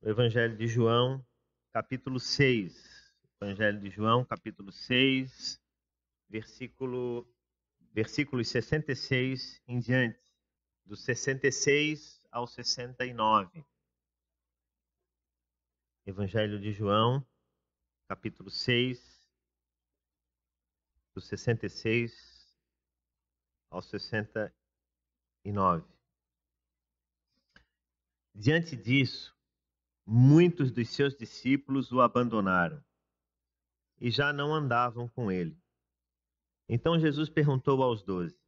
o Evangelho de João, capítulo 6. Evangelho de João, capítulo 6, versículos 66 em diante, do 66 ao 69. Evangelho de João, capítulo 6, do 66 ao 69. Diante disso, muitos dos seus discípulos o abandonaram e já não andavam com ele. Então Jesus perguntou aos 12: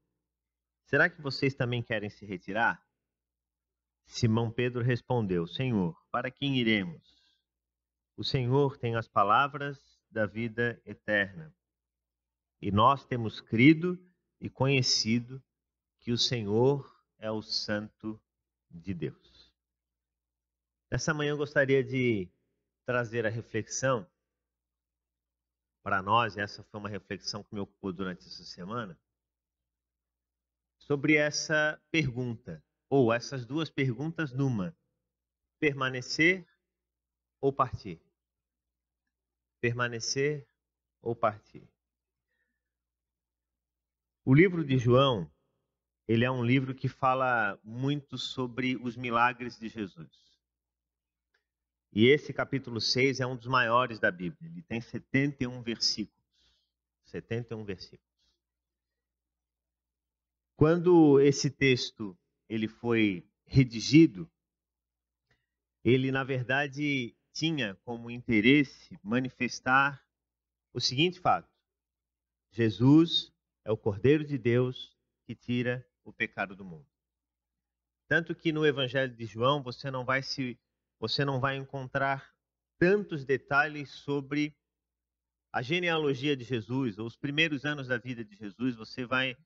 será que vocês também querem se retirar? Simão Pedro respondeu: Senhor, para quem iremos? O Senhor tem as palavras da vida eterna. E nós temos crido e conhecido que o Senhor é o Santo de Deus. Nessa manhã eu gostaria de trazer a reflexão para nós, e essa foi uma reflexão que me ocupou durante essa semana, sobre essa pergunta, ou essas duas perguntas numa: permanecer ou partir? Permanecer ou partir? O livro de João, ele é um livro que fala muito sobre os milagres de Jesus. E esse capítulo 6 é um dos maiores da Bíblia. Ele tem 71 versículos. 71 versículos. Quando esse texto ele foi redigido, ele na verdade tinha como interesse manifestar o seguinte fato: Jesus é o Cordeiro de Deus que tira o pecado do mundo. Tanto que no Evangelho de João você não vai encontrar tantos detalhes sobre a genealogia de Jesus, ou os primeiros anos da vida de Jesus. Você vai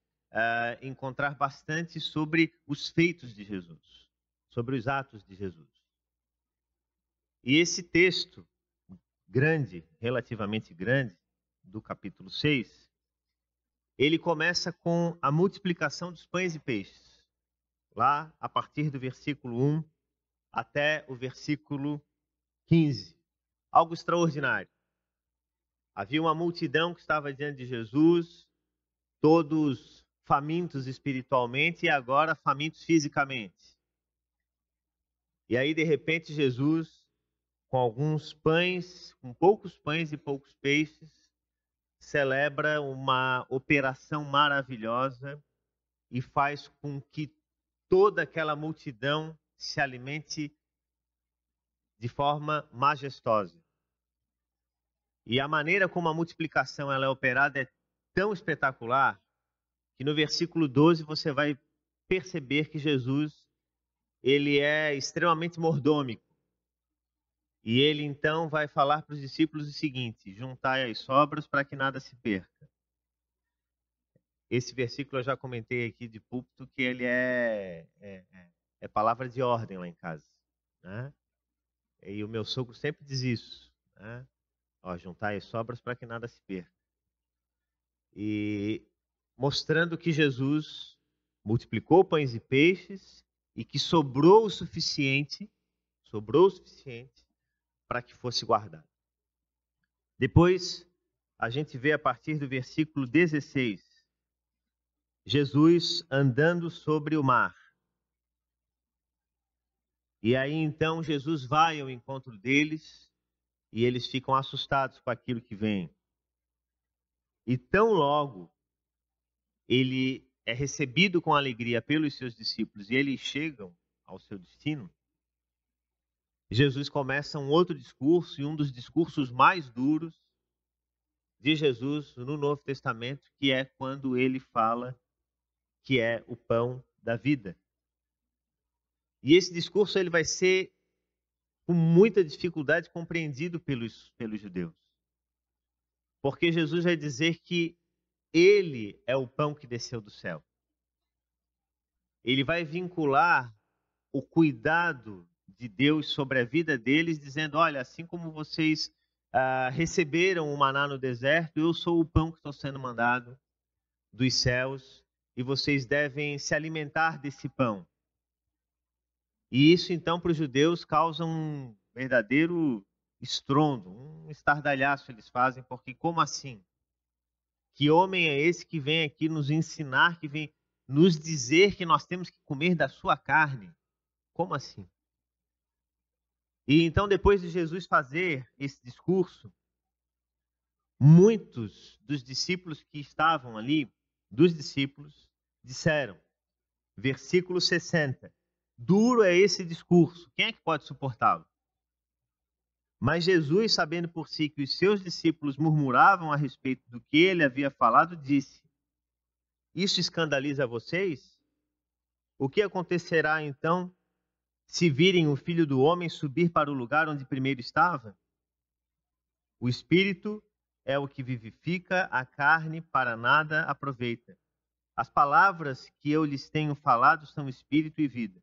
encontrar bastante sobre os feitos de Jesus, sobre os atos de Jesus. E esse texto grande, relativamente grande, do capítulo 6, ele começa com a multiplicação dos pães e peixes. Lá, a partir do versículo 1 até o versículo 15. Algo extraordinário. Havia uma multidão que estava diante de Jesus, todos famintos espiritualmente e agora famintos fisicamente. E aí, de repente, Jesus, com alguns pães, com poucos pães e poucos peixes, celebra uma operação maravilhosa e faz com que toda aquela multidão se alimente de forma majestosa. E a maneira como a multiplicação ela é operada é tão espetacular que no versículo 12 você vai perceber que Jesus ele é extremamente mordômico. E ele então vai falar para os discípulos o seguinte: juntai as sobras para que nada se perca. Esse versículo eu já comentei aqui de púlpito que ele é palavra de ordem lá em casa, né? E o meu sogro sempre diz isso, né? Juntai as sobras para que nada se perca. E mostrando que Jesus multiplicou pães e peixes e que sobrou o suficiente para que fosse guardado. Depois, a gente vê a partir do versículo 16, Jesus andando sobre o mar. E aí então Jesus vai ao encontro deles e eles ficam assustados com aquilo que vem. E tão logo ele é recebido com alegria pelos seus discípulos e eles chegam ao seu destino, Jesus começa um outro discurso, e um dos discursos mais duros de Jesus no Novo Testamento, que é quando ele fala que é o pão da vida. E esse discurso ele vai ser com muita dificuldade compreendido pelos judeus. Porque Jesus vai dizer que ele é o pão que desceu do céu. Ele vai vincular o cuidado de Deus sobre a vida deles, dizendo: olha, assim como vocês receberam o maná no deserto, eu sou o pão que estou sendo mandado dos céus e vocês devem se alimentar desse pão. E isso então para os judeus causa verdadeiro estrondo, um estardalhaço eles fazem, porque como assim? Que homem é esse que vem aqui nos ensinar, que vem nos dizer que nós temos que comer da sua carne? Como assim? E então, depois de Jesus fazer esse discurso, muitos dos discípulos que estavam ali, disseram, versículo 60, duro é esse discurso, quem é que pode suportá-lo? Mas Jesus, sabendo por si que os seus discípulos murmuravam a respeito do que ele havia falado, disse, isso escandaliza vocês? O que acontecerá então se virem o Filho do Homem subir para o lugar onde primeiro estava? O Espírito é o que vivifica, a carne para nada aproveita. As palavras que eu lhes tenho falado são Espírito e vida.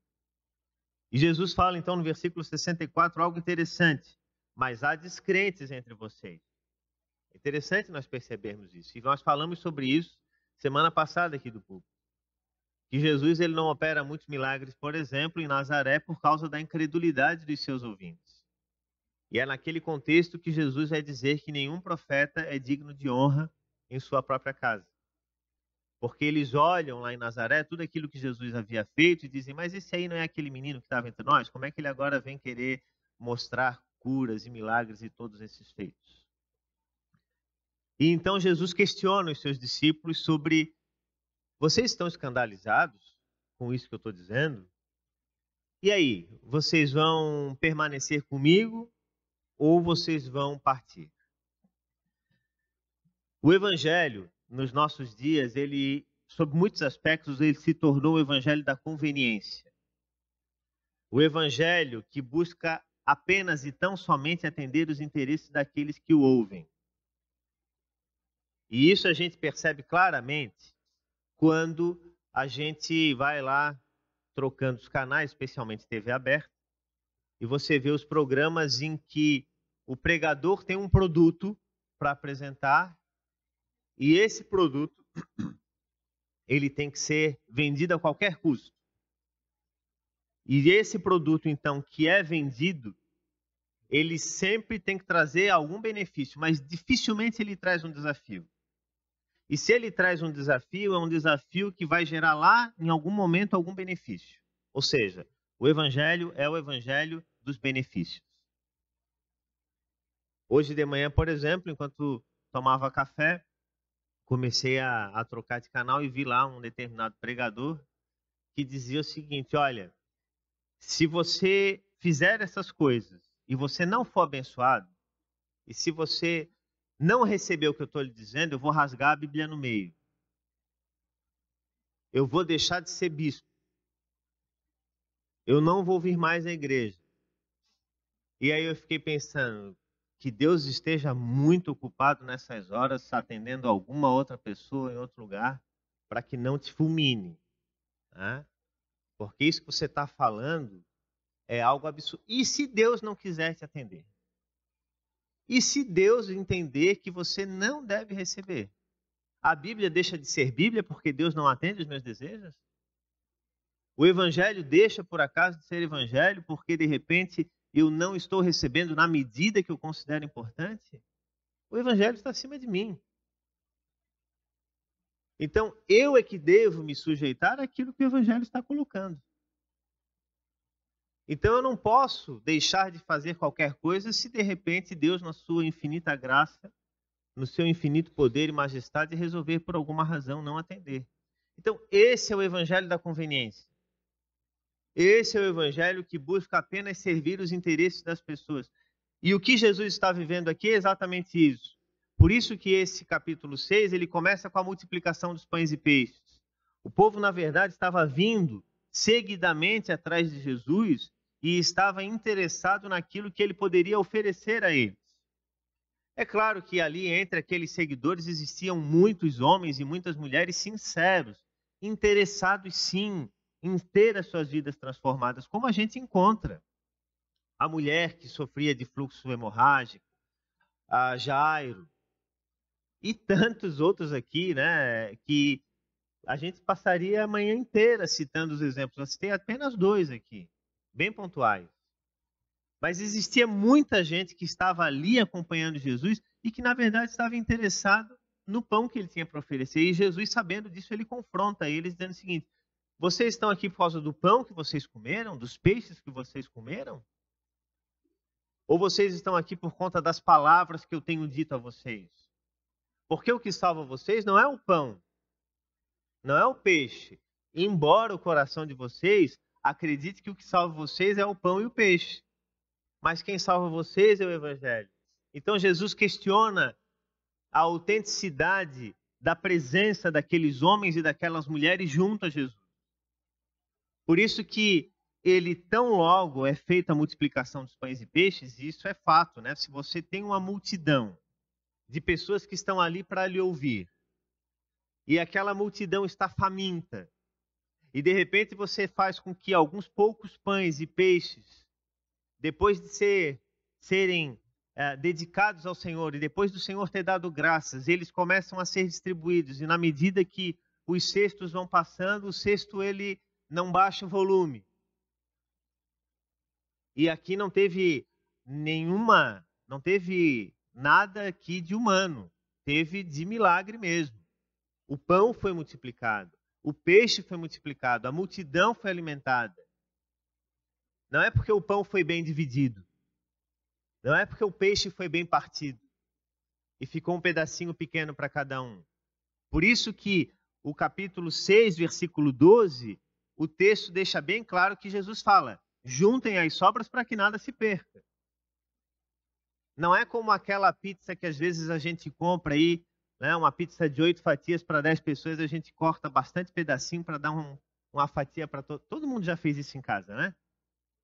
E Jesus fala então no versículo 64 algo interessante. Mas há descrentes entre vocês. É interessante nós percebermos isso. E nós falamos sobre isso semana passada aqui do púlpito. Que Jesus ele não opera muitos milagres, por exemplo, em Nazaré por causa da incredulidade dos seus ouvintes. E é naquele contexto que Jesus vai dizer que nenhum profeta é digno de honra em sua própria casa. Porque eles olham lá em Nazaré tudo aquilo que Jesus havia feito e dizem, mas esse aí não é aquele menino que estava entre nós? Como é que ele agora vem querer mostrar curas e milagres e todos esses feitos? E então Jesus questiona os seus discípulos sobre, vocês estão escandalizados com isso que eu estou dizendo? E aí, vocês vão permanecer comigo ou vocês vão partir? O evangelho, nos nossos dias, ele, sob muitos aspectos, ele se tornou o evangelho da conveniência. O evangelho que busca apenas e tão somente atender os interesses daqueles que o ouvem. E isso a gente percebe claramente quando a gente vai lá trocando os canais, especialmente TV aberta, e você vê os programas em que o pregador tem um produto para apresentar e esse produto ele tem que ser vendido a qualquer custo. E esse produto, então, que é vendido, ele sempre tem que trazer algum benefício, mas dificilmente ele traz um desafio. E se ele traz um desafio, é um desafio que vai gerar lá, em algum momento, algum benefício. Ou seja, o evangelho é o evangelho dos benefícios. Hoje de manhã, por exemplo, enquanto tomava café, comecei a trocar de canal e vi lá um determinado pregador que dizia o seguinte, olha, se você fizer essas coisas e você não for abençoado, e se você não receber o que eu estou lhe dizendo, eu vou rasgar a Bíblia no meio. Eu vou deixar de ser bispo. Eu não vou vir mais à igreja. E aí eu fiquei pensando, que Deus esteja muito ocupado nessas horas, atendendo alguma outra pessoa em outro lugar, para que não te fulmine. Né? Porque isso que você está falando é algo absurdo. E se Deus não quiser te atender? E se Deus entender que você não deve receber? A Bíblia deixa de ser Bíblia porque Deus não atende os meus desejos? O Evangelho deixa, por acaso, de ser Evangelho porque, de repente, eu não estou recebendo na medida que eu considero importante? O Evangelho está acima de mim. Então, eu é que devo me sujeitar àquilo que o Evangelho está colocando. Então, eu não posso deixar de fazer qualquer coisa se, de repente, Deus, na sua infinita graça, no seu infinito poder e majestade, resolver, por alguma razão, não atender. Então, esse é o Evangelho da conveniência. Esse é o evangelho que busca apenas servir os interesses das pessoas. E o que Jesus está vivendo aqui é exatamente isso. Por isso que esse capítulo 6, ele começa com a multiplicação dos pães e peixes. O povo, na verdade, estava vindo seguidamente atrás de Jesus e estava interessado naquilo que ele poderia oferecer a eles. É claro que ali entre aqueles seguidores existiam muitos homens e muitas mulheres sinceros, interessados sim em ter as suas vidas transformadas, como a gente encontra. A mulher que sofria de fluxo hemorrágico, a Jairo, e tantos outros aqui, né, que a gente passaria a manhã inteira citando os exemplos. Eu citei apenas dois aqui, bem pontuais. Mas existia muita gente que estava ali acompanhando Jesus e que, na verdade, estava interessado no pão que ele tinha para oferecer. E Jesus, sabendo disso, ele confronta eles, dizendo o seguinte: vocês estão aqui por causa do pão que vocês comeram, dos peixes que vocês comeram? Ou vocês estão aqui por conta das palavras que eu tenho dito a vocês? Porque o que salva vocês não é o pão, não é o peixe. Embora o coração de vocês acredite que o que salva vocês é o pão e o peixe. Mas quem salva vocês é o Evangelho. Então Jesus questiona a autenticidade da presença daqueles homens e daquelas mulheres junto a Jesus. Por isso que ele, tão logo é feita a multiplicação dos pães e peixes, e isso é fato, né? Se você tem uma multidão de pessoas que estão ali para lhe ouvir, e aquela multidão está faminta, e de repente você faz com que alguns poucos pães e peixes, depois de serem dedicados ao Senhor, e depois do Senhor ter dado graças, eles começam a ser distribuídos, e na medida que os cestos vão passando, o cesto ele não baixa o volume. E aqui não teve nada aqui de humano, teve de milagre mesmo. O pão foi multiplicado, o peixe foi multiplicado, a multidão foi alimentada. Não é porque o pão foi bem dividido, não é porque o peixe foi bem partido e ficou um pedacinho pequeno para cada um. Por isso que o capítulo 6, versículo 12, o texto deixa bem claro que Jesus fala: juntem as sobras para que nada se perca. Não é como aquela pizza que às vezes a gente compra aí, né, uma pizza de 8 fatias para 10 pessoas, a gente corta bastante pedacinho para dar uma fatia para todo. Todo mundo já fez isso em casa, né?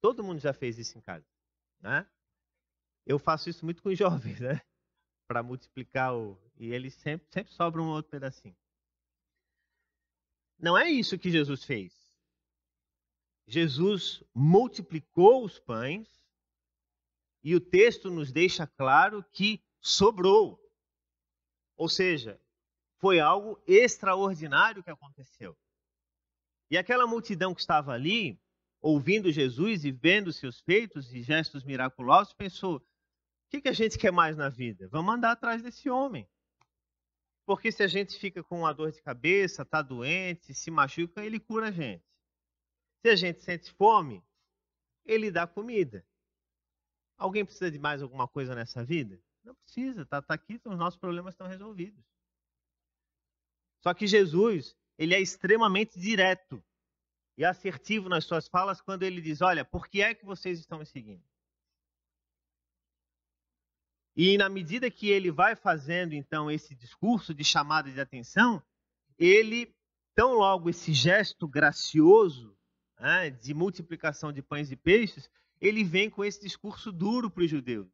Todo mundo já fez isso em casa, né? Eu faço isso muito com os jovens, né? Para multiplicar e eles sempre sobra um outro pedacinho. Não é isso que Jesus fez. Jesus multiplicou os pães e o texto nos deixa claro que sobrou. Ou seja, foi algo extraordinário que aconteceu. E aquela multidão que estava ali, ouvindo Jesus e vendo seus feitos e gestos miraculosos, pensou: o que a gente quer mais na vida? Vamos andar atrás desse homem. Porque se a gente fica com uma dor de cabeça, está doente, se machuca, ele cura a gente. Se a gente sente fome, ele dá comida. Alguém precisa de mais alguma coisa nessa vida? Não precisa, tá aqui, os nossos problemas estão resolvidos. Só que Jesus, ele é extremamente direto e assertivo nas suas falas quando ele diz: olha, por que é que vocês estão me seguindo? E na medida que ele vai fazendo, então, esse discurso de chamada de atenção, ele, tão logo esse gesto gracioso, né, de multiplicação de pães e peixes, ele vem com esse discurso duro para os judeus,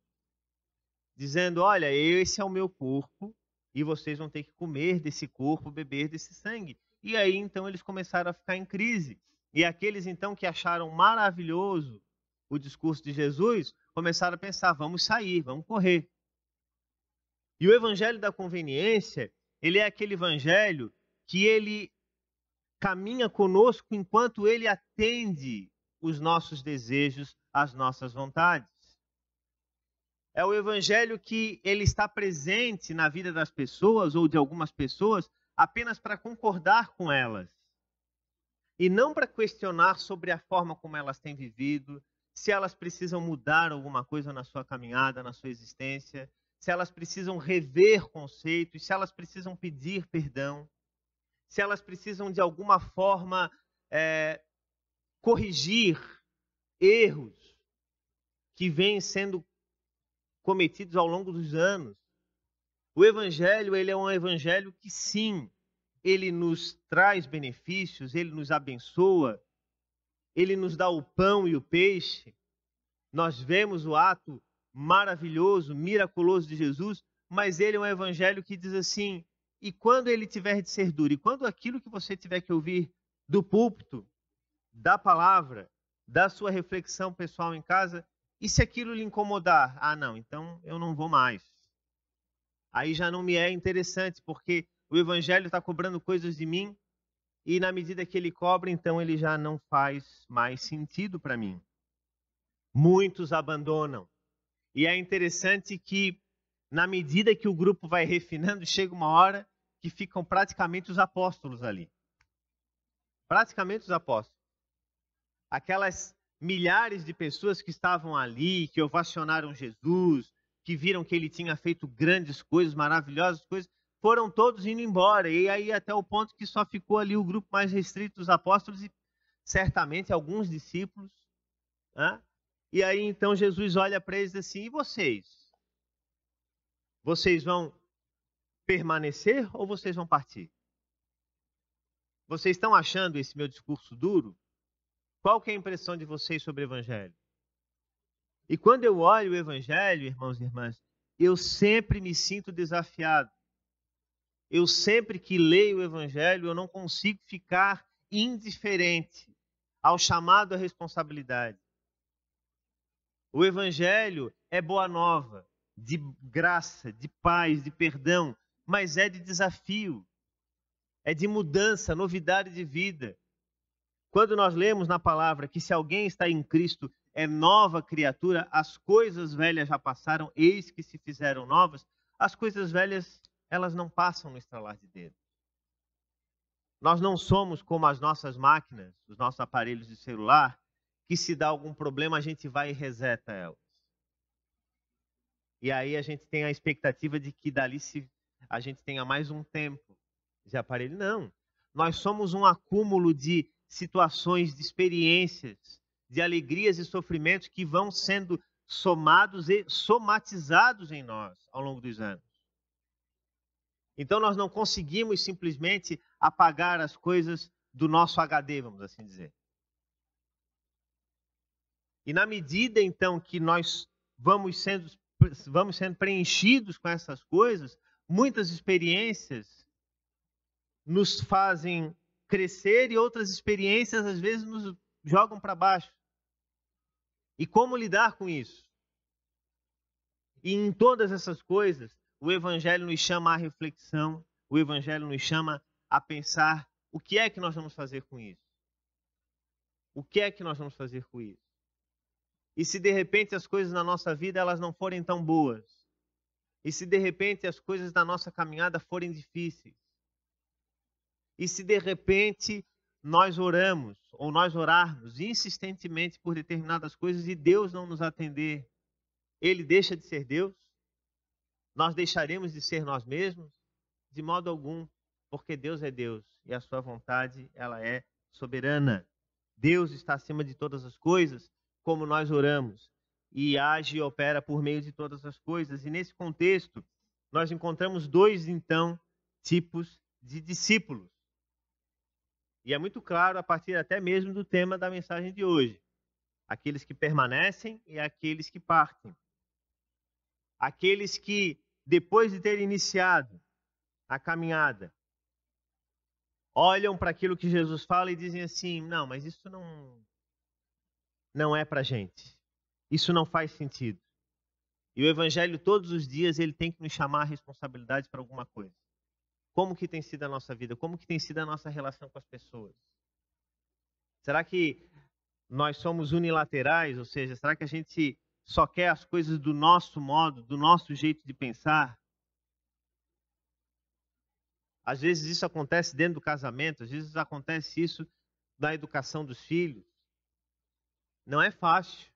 dizendo: olha, esse é o meu corpo, e vocês vão ter que comer desse corpo, beber desse sangue. E aí, então, eles começaram a ficar em crise. E aqueles, então, que acharam maravilhoso o discurso de Jesus, começaram a pensar: vamos sair, vamos correr. E o evangelho da conveniência, ele é aquele evangelho que ele caminha conosco enquanto ele atende os nossos desejos, as nossas vontades. É o evangelho que ele está presente na vida das pessoas ou de algumas pessoas apenas para concordar com elas. E não para questionar sobre a forma como elas têm vivido, se elas precisam mudar alguma coisa na sua caminhada, na sua existência, se elas precisam rever conceitos, se elas precisam pedir perdão, se elas precisam de alguma forma corrigir erros que vêm sendo cometidos ao longo dos anos. O evangelho, ele é um evangelho que sim, ele nos traz benefícios, ele nos abençoa, ele nos dá o pão e o peixe. Nós vemos o ato maravilhoso, miraculoso de Jesus, mas ele é um evangelho que diz assim: e quando ele tiver de ser duro, e quando aquilo que você tiver que ouvir do púlpito, da palavra, da sua reflexão pessoal em casa, e se aquilo lhe incomodar? Ah, não, então eu não vou mais. Aí já não me é interessante, porque o evangelho está cobrando coisas de mim, e na medida que ele cobra, então ele já não faz mais sentido para mim. muitos abandonam. E é interessante que, na medida que o grupo vai refinando, chega uma hora que ficam praticamente os apóstolos ali. Praticamente os apóstolos. Aquelas milhares de pessoas que estavam ali, que ovacionaram Jesus, que viram que ele tinha feito grandes coisas, maravilhosas coisas, foram todos indo embora. E aí até o ponto que só ficou ali o grupo mais restrito dos apóstolos e certamente alguns discípulos. Né? E aí então Jesus olha para eles assim, e vocês? Vocês vão permanecer ou vocês vão partir? Vocês estão achando esse meu discurso duro? Qual que é a impressão de vocês sobre o Evangelho? E quando eu olho o Evangelho, irmãos e irmãs, eu sempre me sinto desafiado. Eu sempre que leio o Evangelho, eu não consigo ficar indiferente ao chamado à responsabilidade. O Evangelho é boa nova, de graça, de paz, de perdão, mas é de desafio, é de mudança, novidade de vida. Quando nós lemos na palavra que se alguém está em Cristo, é nova criatura, as coisas velhas já passaram, eis que se fizeram novas, as coisas velhas, elas não passam no estralar de dedo. Nós não somos como as nossas máquinas, os nossos aparelhos de celular, que se dá algum problema a gente vai e reseta elas. E aí a gente tem a expectativa de que dali a gente tenha mais um tempo de aparelho. Não. Nós somos um acúmulo de situações, de experiências, de alegrias e sofrimentos que vão sendo somados e somatizados em nós ao longo dos anos. Então nós não conseguimos simplesmente apagar as coisas do nosso HD, vamos assim dizer. E na medida então que nós vamos sendo preenchidos com essas coisas, muitas experiências nos fazem crescer e outras experiências às vezes nos jogam para baixo. E como lidar com isso? E em todas essas coisas, o Evangelho nos chama à reflexão, o Evangelho nos chama a pensar o que é que nós vamos fazer com isso. O que é que nós vamos fazer com isso? E se de repente as coisas na nossa vida elas não forem tão boas? E se de repente as coisas da nossa caminhada forem difíceis? E se de repente nós oramos ou nós orarmos insistentemente por determinadas coisas e Deus não nos atender, ele deixa de ser Deus? Nós deixaremos de ser nós mesmos? De modo algum, porque Deus é Deus e a sua vontade ela é soberana. Deus está acima de todas as coisas, como nós oramos, e age e opera por meio de todas as coisas. E nesse contexto, nós encontramos dois, então, tipos de discípulos. E é muito claro a partir até mesmo do tema da mensagem de hoje. Aqueles que permanecem e aqueles que partem. Aqueles que, depois de ter iniciado a caminhada, olham para aquilo que Jesus fala e dizem assim, não, mas isso não é para gente. Isso não faz sentido. E o Evangelho, todos os dias, ele tem que nos chamar a responsabilidade para alguma coisa. Como que tem sido a nossa vida? Como que tem sido a nossa relação com as pessoas? Será que nós somos unilaterais? Ou seja, será que a gente só quer as coisas do nosso modo, do nosso jeito de pensar? Às vezes isso acontece dentro do casamento, às vezes acontece isso na educação dos filhos. Não é fácil.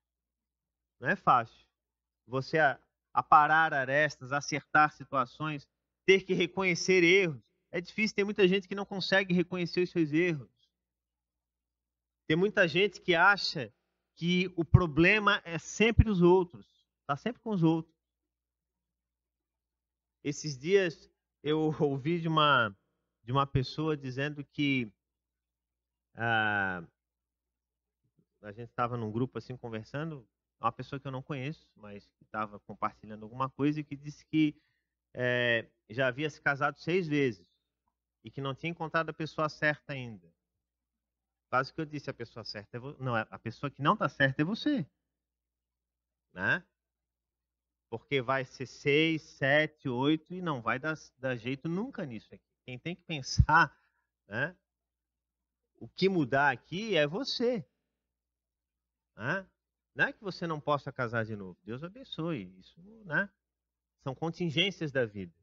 Não é fácil. Você aparar arestas, acertar situações, ter que reconhecer erros. É difícil, tem muita gente que não consegue reconhecer os seus erros. Tem muita gente que acha que o problema é sempre os outros. Está sempre com os outros. Esses dias eu ouvi de uma pessoa dizendo que a gente estava num grupo assim conversando, uma pessoa que eu não conheço, mas que estava compartilhando alguma coisa e que disse que já havia se casado 6 vezes e que não tinha encontrado a pessoa certa ainda. Quase que eu disse, a pessoa certa não, a pessoa que não está certa é você, né? Porque vai ser 6, 7, 8 e não vai dar jeito nunca nisso aqui. Quem tem que pensar, né? O que mudar aqui é você, né? Não é que você não possa casar de novo. Deus abençoe. Isso, né? São contingências da vida.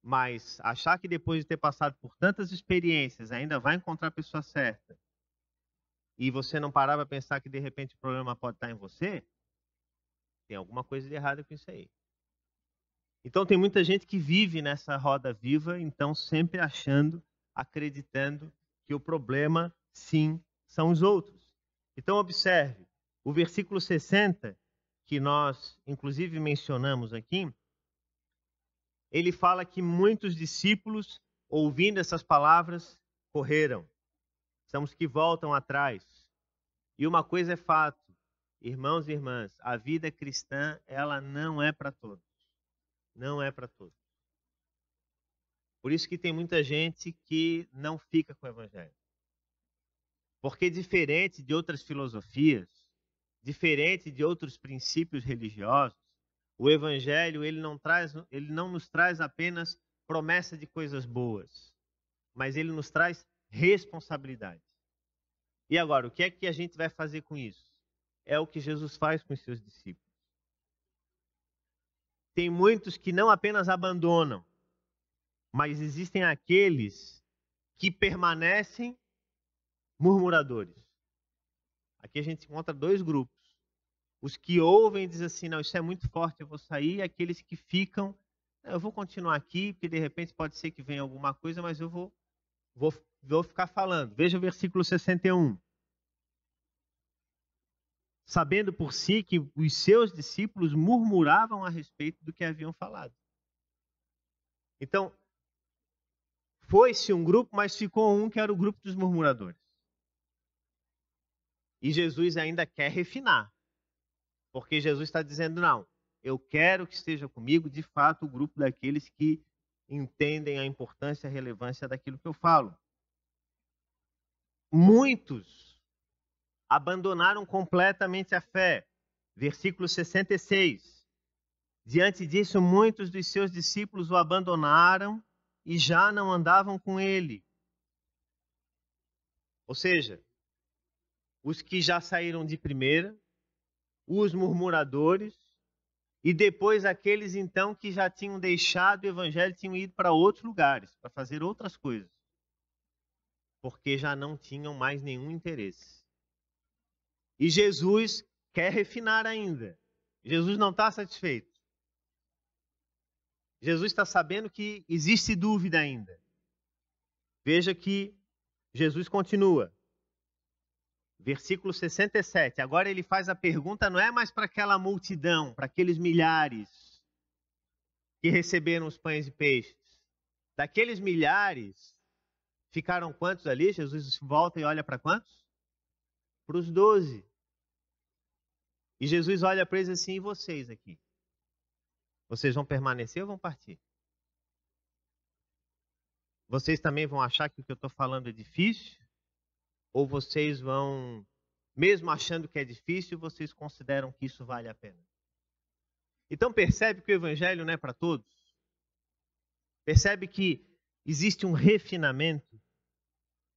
Mas achar que depois de ter passado por tantas experiências ainda vai encontrar a pessoa certa e você não parar para pensar que de repente o problema pode estar em você, tem alguma coisa de errado com isso aí. Então tem muita gente que vive nessa roda viva, então sempre achando, acreditando que o problema, sim, são os outros. Então observe, o versículo 60, que nós inclusive mencionamos aqui, ele fala que muitos discípulos, ouvindo essas palavras, correram. São os que voltam atrás. E uma coisa é fato, irmãos e irmãs, a vida cristã, ela não é para todos. Não é para todos. Por isso que tem muita gente que não fica com o evangelho. Porque diferente de outras filosofias, diferente de outros princípios religiosos, o evangelho ele não nos traz apenas promessa de coisas boas, mas ele nos traz responsabilidade. E agora, o que é que a gente vai fazer com isso? É o que Jesus faz com os seus discípulos. Tem muitos que não apenas abandonam, mas existem aqueles que permanecem murmuradores. Aqui a gente encontra dois grupos. Os que ouvem e dizem assim, não, isso é muito forte, eu vou sair. E aqueles que ficam, eu vou continuar aqui, porque de repente pode ser que venha alguma coisa, mas eu vou ficar falando. Veja o versículo 61. Sabendo por si que os seus discípulos murmuravam a respeito do que haviam falado. Então, foi-se um grupo, mas ficou um que era o grupo dos murmuradores. E Jesus ainda quer refinar. Porque Jesus está dizendo, não, eu quero que esteja comigo, de fato, o grupo daqueles que entendem a importância e a relevância daquilo que eu falo. Muitos abandonaram completamente a fé. Versículo 66. Diante disso, muitos dos seus discípulos o abandonaram e já não andavam com ele. Ou seja, os que já saíram de primeira, os murmuradores, e depois aqueles então que já tinham deixado o evangelho, tinham ido para outros lugares, para fazer outras coisas, porque já não tinham mais nenhum interesse. E Jesus quer refinar ainda. Jesus não está satisfeito. Jesus está sabendo que existe dúvida ainda. Veja que Jesus continua. Versículo 67. Agora ele faz a pergunta, não é mais para aquela multidão, para aqueles milhares que receberam os pães e peixes. Daqueles milhares, ficaram quantos ali? Jesus volta e olha para quantos? Para os 12. E Jesus olha para eles assim, e vocês aqui? Vocês vão permanecer ou vão partir? Vocês também vão achar que o que eu estou falando é difícil? Ou vocês vão, mesmo achando que é difícil, vocês consideram que isso vale a pena? Então percebe que o evangelho não é para todos? Percebe que existe um refinamento,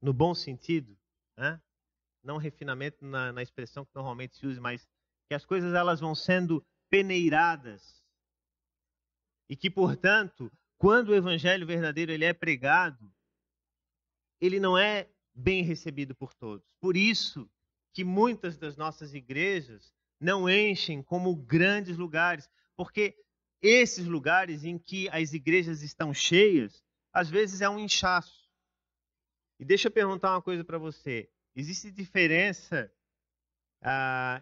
no bom sentido, né? Não refinamento na expressão que normalmente se usa, mas que as coisas elas vão sendo peneiradas e que, portanto, quando o evangelho verdadeiro ele é pregado, ele não é bem recebido por todos. Por isso que muitas das nossas igrejas não enchem como grandes lugares, porque esses lugares em que as igrejas estão cheias, às vezes é um inchaço. E deixa eu perguntar uma coisa para você. Existe diferença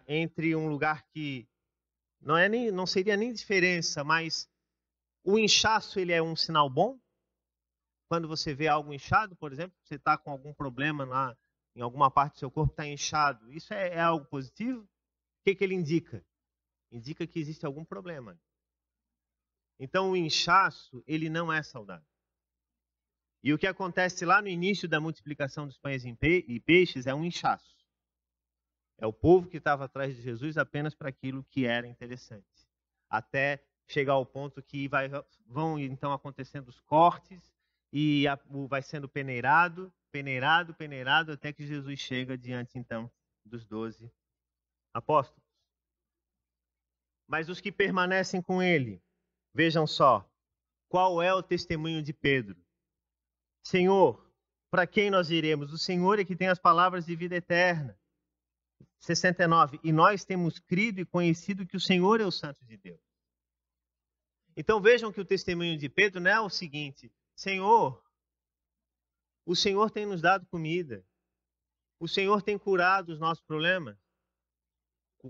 entre um lugar que não seria nem diferença, mas o inchaço ele é um sinal bom? Quando você vê algo inchado, por exemplo, você está com algum problema em alguma parte do seu corpo, está inchado. Isso é algo positivo? O que ele indica? Indica que existe algum problema. Então o inchaço ele não é saudável. E o que acontece lá no início da multiplicação dos pães e peixes é um inchaço. É o povo que estava atrás de Jesus apenas para aquilo que era interessante. Até chegar ao ponto que vão então acontecendo os cortes e vai sendo peneirado, até que Jesus chega diante então dos 12 apóstolos. Mas os que permanecem com ele, vejam só, qual é o testemunho de Pedro? Senhor, para quem nós iremos? O Senhor é que tem as palavras de vida eterna. 69. E nós temos crido e conhecido que o Senhor é o Santo de Deus. Então vejam que o testemunho de Pedro não é o seguinte: Senhor, o Senhor tem nos dado comida. O Senhor tem curado os nossos problemas.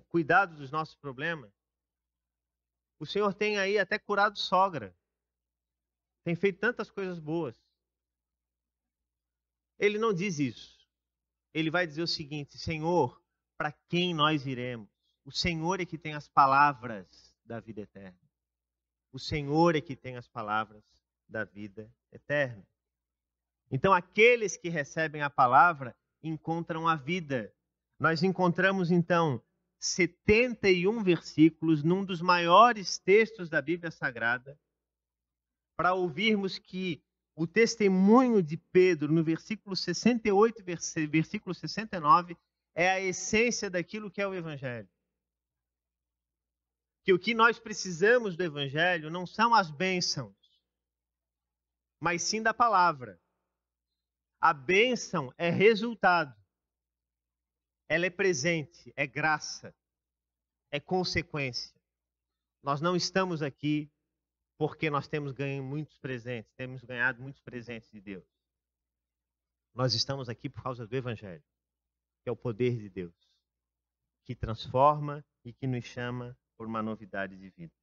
Cuidado dos nossos problemas. O Senhor tem aí até curado sogra. Tem feito tantas coisas boas. Ele não diz isso. Ele vai dizer o seguinte: Senhor, para quem nós iremos? O Senhor é que tem as palavras da vida eterna. O Senhor é que tem as palavras da vida eterna. Então, aqueles que recebem a palavra encontram a vida. Nós encontramos, então, 71 versículos num dos maiores textos da Bíblia Sagrada, para ouvirmos que o testemunho de Pedro, no versículo 68 e versículo 69, é a essência daquilo que é o Evangelho. Que o que nós precisamos do Evangelho não são as bênçãos, mas sim da palavra. A bênção é resultado. Ela é presente, é graça, é consequência. Nós não estamos aqui porque nós temos ganho muitos presentes, temos ganhado muitos presentes de Deus. Nós estamos aqui por causa do Evangelho, que é o poder de Deus, que transforma e que nos chama por uma novidade de vida.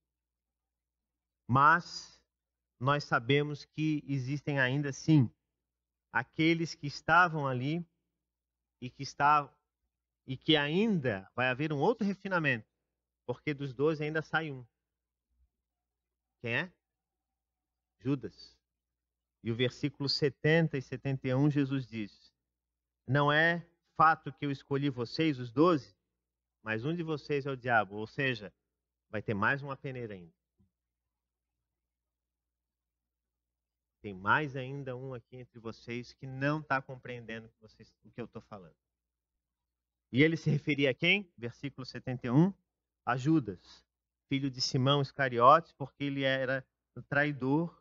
Mas nós sabemos que existem ainda sim aqueles que estavam ali e que ainda vai haver um outro refinamento, porque dos 12 ainda sai um. Quem é? Judas. E o versículo 70 e 71, Jesus diz: não é fato que eu escolhi vocês, os 12, mas um de vocês é o diabo. Ou seja, vai ter mais uma peneira ainda. Tem mais ainda um aqui entre vocês que não está compreendendo o que eu estou falando. E ele se referia a quem? Versículo 71. A Judas, filho de Simão Iscariotes, porque ele era o traidor,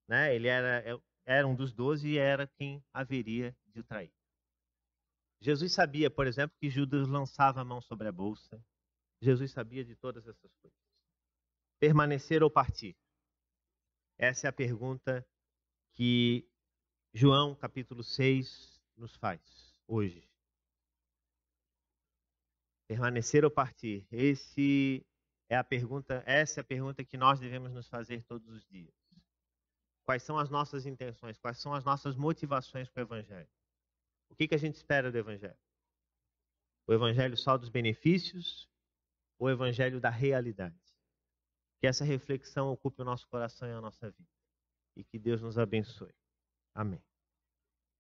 né? Ele era um dos 12 e era quem haveria de o trair. Jesus sabia, por exemplo, que Judas lançava a mão sobre a bolsa. Jesus sabia de todas essas coisas. Permanecer ou partir? Essa é a pergunta que João, capítulo 6, nos faz hoje. Permanecer ou partir? Essa é a pergunta que nós devemos nos fazer todos os dias. Quais são as nossas intenções? Quais são as nossas motivações com o Evangelho? O que a gente espera do Evangelho? O Evangelho só dos benefícios ou o Evangelho da realidade? Que essa reflexão ocupe o nosso coração e a nossa vida. E que Deus nos abençoe. Amém.